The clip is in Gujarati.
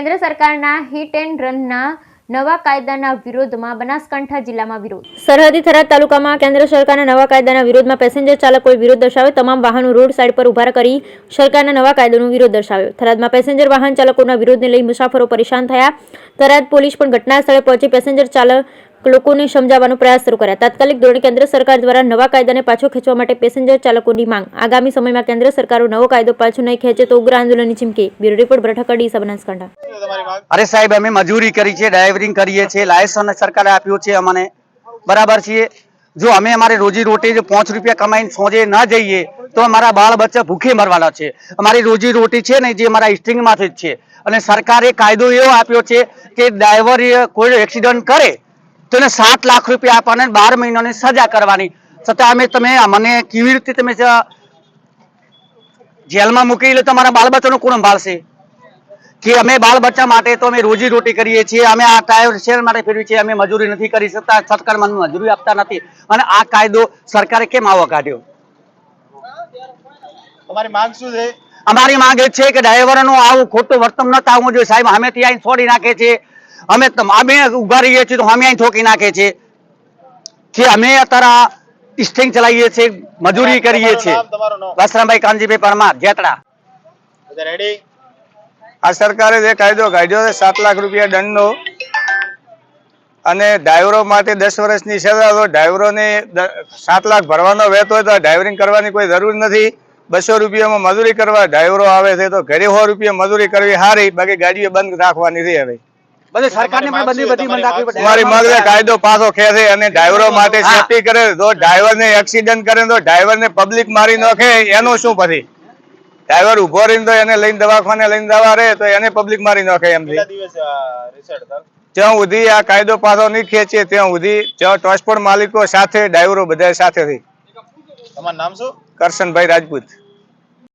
કેન્દ્ર સરકારના હિટ એન્ડ રનના નવા કાયદાના વિરોધમાં બનાસકાંઠા જિલ્લામાં વિરોધ. સરહદી થરાદ તાલુકામાં કેન્દ્ર સરકારના નવા કાયદાના વિરોધમાં પેસેન્જર ચાલકોએ વિરોધ દર્શાવ્યો. તમામ વાહનો રોડ સાઇડ પર ઉભા કરી સરકારના નવા કાયદાનો વિરોધ દર્શાવ્યો. થરાદમાં પેસેન્જર વાહન ચાલકોના વિરોધને લઈ મુસાફરો પરેશાન થયા. થરાદ પોલીસ પણ ઘટના સ્થળે પહોંચી પેસેન્જર ચાલક લોકોને સમજાવવાનો પ્રયાસ શરૂ કર્યા. તાત્કાલિક ધોરણે કેન્દ્ર સરકાર દ્વારા નવા કાયદાને પાછો ખેંચવા માટે પેસેન્જર ચાલકોની માંગ. આગામી સમયમાં કેન્દ્ર સરકારો નવો કાયદો પાછો નહીં ખેંચે તો ઉગ્ર આંદોલનની ચીમકી. બ્યુરો રિપોર્ટ બ્રઠકડી બનાસકાંઠા. અરે સાહેબ, અમે મજૂરી કરી છે, ડ્રાઇવરિંગ કરીએ છીએ, લાયસન્સ સરકારે આપ્યું છે અમને, બરાબર છીએ. જો અમે અમારી રોજી રોટી 5 રૂપિયા કમાઈને સોજે ન જઈએ તો અમારા બાળ બચ્ચા ભૂખે મરવાના છે. અમારી રોજી રોટી છે ને જે અમારા સ્ટ્રિંગમાંથી જ છે. અને સરકારે કાયદો એવો આપ્યો છે કે ડ્રાઈવર કોઈ એક્સિડન્ટ કરે તો એને 7 લાખ રૂપિયા આપવાના, 12 મહિનાની સજા કરવાની. છતાં તમે મને કેવી રીતે તમે જેલમાં મૂકી લે તો અમારા બાળ બચ્ચાનું કોણ સંભાળશે? કે અમે બાળ બચ્ચા માટે તો અમે રોજી રોટી કરીએ છીએ, અમે આ ટાયર શેર માટે ફેરવી છીએ, અમે મજૂરી નથી કરી શકતા, સરકાર મને મજૂરી આપતા નથી. અને આ કાયદો સરકારે કેમ આવો કાઢ્યો? તમારી માંગ શું છે? અમારી માંગ એ છે કે ડ્રાઈવરનું આવું ખોટું વર્તન ન થવું જોઈએ. સાહેબ, અમેથી અહીં છોડી નાખે છે, અમે ઉભા રહીએ છીએ તો અમે અહીં ઠોકી નાખે છે કે અમે અત્યારે સ્ટિંગ ચલાવીએ છીએ, મજૂરી કરીએ છીએ. વસરામભાઈ કાનજીભાઈ પરમાર, જેતડા. રેડી? આ સરકારે જે કાયદો કાઢ્યો છે 7 લાખ રૂપિયા દંડનો અને ડ્રાઈવરો માટે 10 વર્ષની સજા. તો ડ્રાઈવરોને 7 લાખ ભરવાનો વહેતો હોય તો ડ્રાઇવરિંગ કરવાની કોઈ જરૂર નથી. 200 રૂપિયામાં મજૂરી કરવા ડ્રાઈવરો આવે છે તો ઘરે 100 રૂપિયા મજૂરી કરવી સારી, બાકી ગાડીઓ બંધ રાખવાની છે. હવે બધી સરકારને બધી બંધ રાખવી પડે. અમારી માંગ કાયદો પાછો ખેંચે અને ડ્રાઈવરો માટે સેફટી કરે. જો ડ્રાઈવરને એક્સિડન્ટ કરે તો ડ્રાઈવરને પબ્લિક મારી નાખે એનું શું? પછી ડ્રાઈવર ઉભો રહીને તો એને લઈને દવાખાને લઈને જવા રહે તો એને પબ્લિક મારી નાખે. એમ ત્યાં સુધી આ કાયદો પાછો નહીં ખેંચે ત્યાં સુધી ટ્રાન્સપોર્ટ માલિકો સાથે ડ્રાઈવરો બધા સાથે થઈ. તમારું નામ શું? કરશનભાઈ રાજપૂત.